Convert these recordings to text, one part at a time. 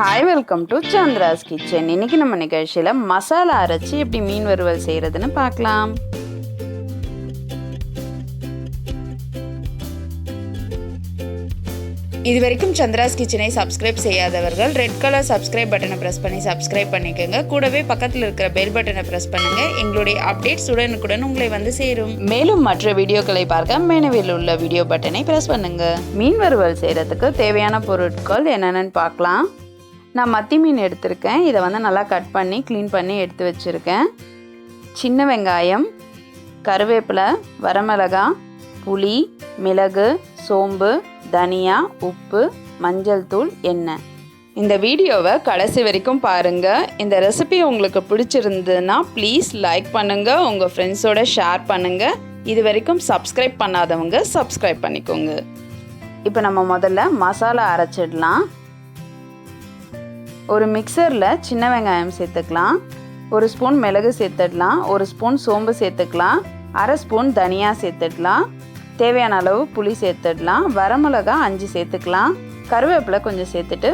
Hi, welcome to Chandra's kitchen. இன்னைக்கு நம்ம நிகழ்ச்சியில் மசாலா அரைச்சி எப்படி மீன் வறுவல் செய்கிறதுன்னு பார்க்கலாம். இது வரைக்கும் சந்திராஸ் கிச்சனை சப்ஸ்கிரைப் செய்யாதவர்கள் ரெட் கலர் சப்ஸ்கிரைப் பட்டனை ப்ரெஸ் பண்ணி சப்ஸ்கிரைப் பண்ணிக்கோங்க. கூடவே பக்கத்தில் இருக்கிற பெல் பட்டனை ப்ரெஸ் பண்ணுங்கள். எங்களுடைய அப்டேட்ஸ் உடனுக்குடன் உங்களை வந்து சேரும். மேலும் மற்ற வீடியோக்களை பார்க்க மெனுவில் உள்ள வீடியோ பட்டனை ப்ரெஸ் பண்ணுங்கள். மீன் வறுவல் செய்கிறதுக்கு தேவையான பொருட்கள் என்னென்னு பார்க்கலாம். நான் மத்தி மீன் எடுத்திருக்கேன். இதை வந்து நல்லா கட் பண்ணி க்ளீன் பண்ணி எடுத்து வச்சுருக்கேன். சின்ன வெங்காயம், கருவேப்பிலை, வரமிளகாய், புளி, மிளகு, சோம்பு, தனியா, உப்பு, மஞ்சள் தூள், எண்ணெய். இந்த வீடியோவை கடைசி வரைக்கும் பாருங்கள். இந்த ரெசிபி உங்களுக்கு பிடிச்சிருந்ததுன்னா ப்ளீஸ் லைக் பண்ணுங்கள், உங்கள் ஃப்ரெண்ட்ஸோட ஷேர் பண்ணுங்கள். இது வரைக்கும் சப்ஸ்கிரைப் பண்ணாதவங்க சப்ஸ்கிரைப் பண்ணிக்கோங்க. இப்போ நம்ம முதல்ல மசாலா அரைச்சிடலாம். ஒரு மிக்சரில் சின்ன வெங்காயம் சேர்த்துக்கலாம், ஒரு ஸ்பூன் மிளகு சேர்த்துடலாம், ஒரு ஸ்பூன் சோம்பு சேர்த்துக்கலாம், அரை ஸ்பூன் தனியா சேர்த்துடலாம், தேவையான அளவு புளி சேர்த்துடலாம், வரமிளகா 5 சேர்த்துக்கலாம், கருவேப்பிலை கொஞ்சம் சேர்த்துட்டு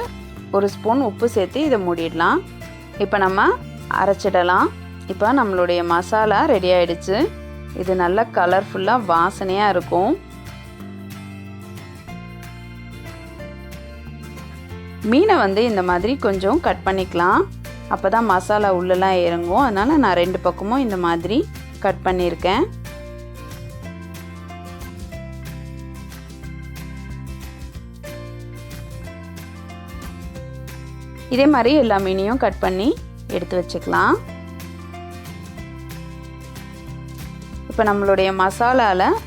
ஒரு ஸ்பூன் உப்பு சேர்த்து இதை மூடிடலாம். இப்போ நம்ம அரைச்சிடலாம். இப்போ நம்மளுடைய மசாலா ரெடி ஆகிடுச்சு. இது நல்லா கலர்ஃபுல்லாக வாசனையாக இருக்கும். மீனை வந்து இந்த மாதிரி கொஞ்சம் கட் பண்ணிக்கலாம். அப்போ தான் மசாலா உள்ளெல்லாம் இறங்கும். அதனால் நான் 2 பக்கமும் இந்த மாதிரி கட் பண்ணியிருக்கேன். இதே மாதிரி எல்லா மீனையும் கட் பண்ணி எடுத்து வச்சுக்கலாம். இப்போ நம்மளுடைய மசாலாவில்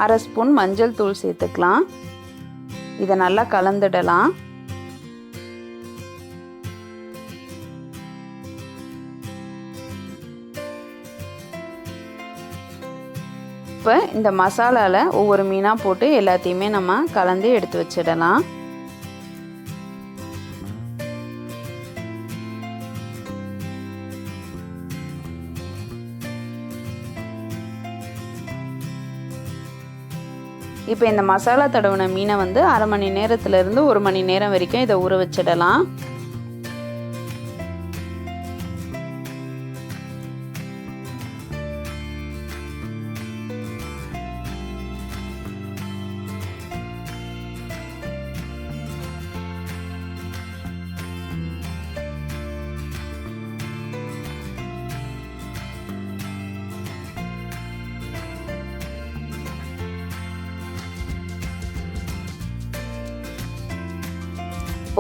அரை ஸ்பூன் மஞ்சள் தூள் சேர்த்துக்கலாம். இதை நல்லா கலந்துடலாம். இப்போ இந்த மசாலாவில் ஒவ்வொரு மீனாக போட்டு எல்லாத்தையுமே நம்ம கலந்து எடுத்து வச்சிடலாம். இப்போ இந்த மசாலா தடவின மீனை வந்து அரை மணி நேரத்துலேருந்து 1 மணி நேரம் வரைக்கும் இதை ஊற வச்சிடலாம்.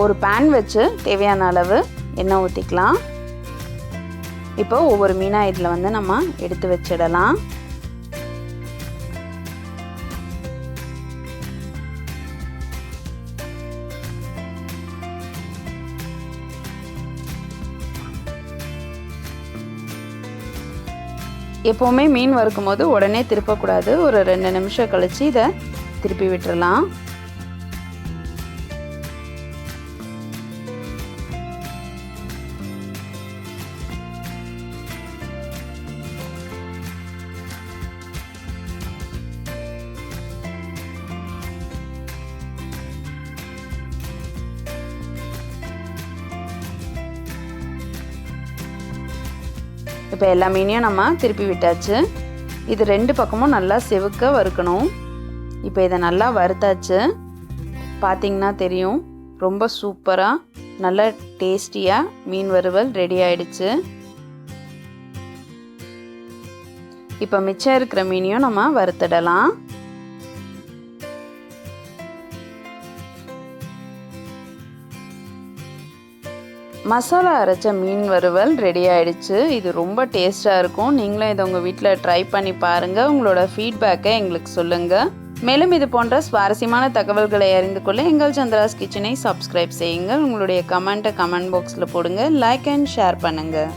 ஒரு பேன் வச்சு தேவையான அளவு எண்ணெய் ஊற்றிக்கலாம். இப்போ ஒவ்வொரு மீனாக இதில் வந்து நம்ம எடுத்து வச்சிடலாம். எப்போவுமே மீன் வறுக்கும் போது உடனே திருப்பக்கூடாது. ஒரு 2 நிமிஷம் கழித்து இதை திருப்பி விட்டுறலாம். இப்போ எல்லா மீனையும் நம்ம திருப்பி விட்டாச்சு. இது 2 பக்கமும் நல்லா செவக்க வறுக்கணும். இப்போ இதை நல்லா வறுத்தாச்சு. பார்த்திங்கன்னா தெரியும், ரொம்ப சூப்பராக நல்ல டேஸ்டியாக மீன் வறுவல் ரெடி ஆயிடுச்சு. இப்போ மிச்சம் இருக்கிற மீனையும் நம்ம வறுத்துடலாம். மசாலா அரைச்ச மீன் வறுவல் ரெடி ஆகிடுச்சு. இது ரொம்ப டேஸ்ட்டாக இருக்கும். நீங்களும் இதை உங்கள் வீட்டில் ட்ரை பண்ணி பாருங்கள். உங்களோட ஃபீட்பேக்கை எங்களுக்கு சொல்லுங்கள். மேலும் இது போன்ற சுவாரஸ்யமான தகவல்களை அறிந்து கொள்ள எங்கள் சந்திராஸ் கிச்சனை சப்ஸ்கிரைப் செய்யுங்கள். உங்களுடைய கமெண்ட்டை கமெண்ட் பாக்ஸில் போடுங்க. லைக் அண்ட் ஷேர் பண்ணுங்கள்.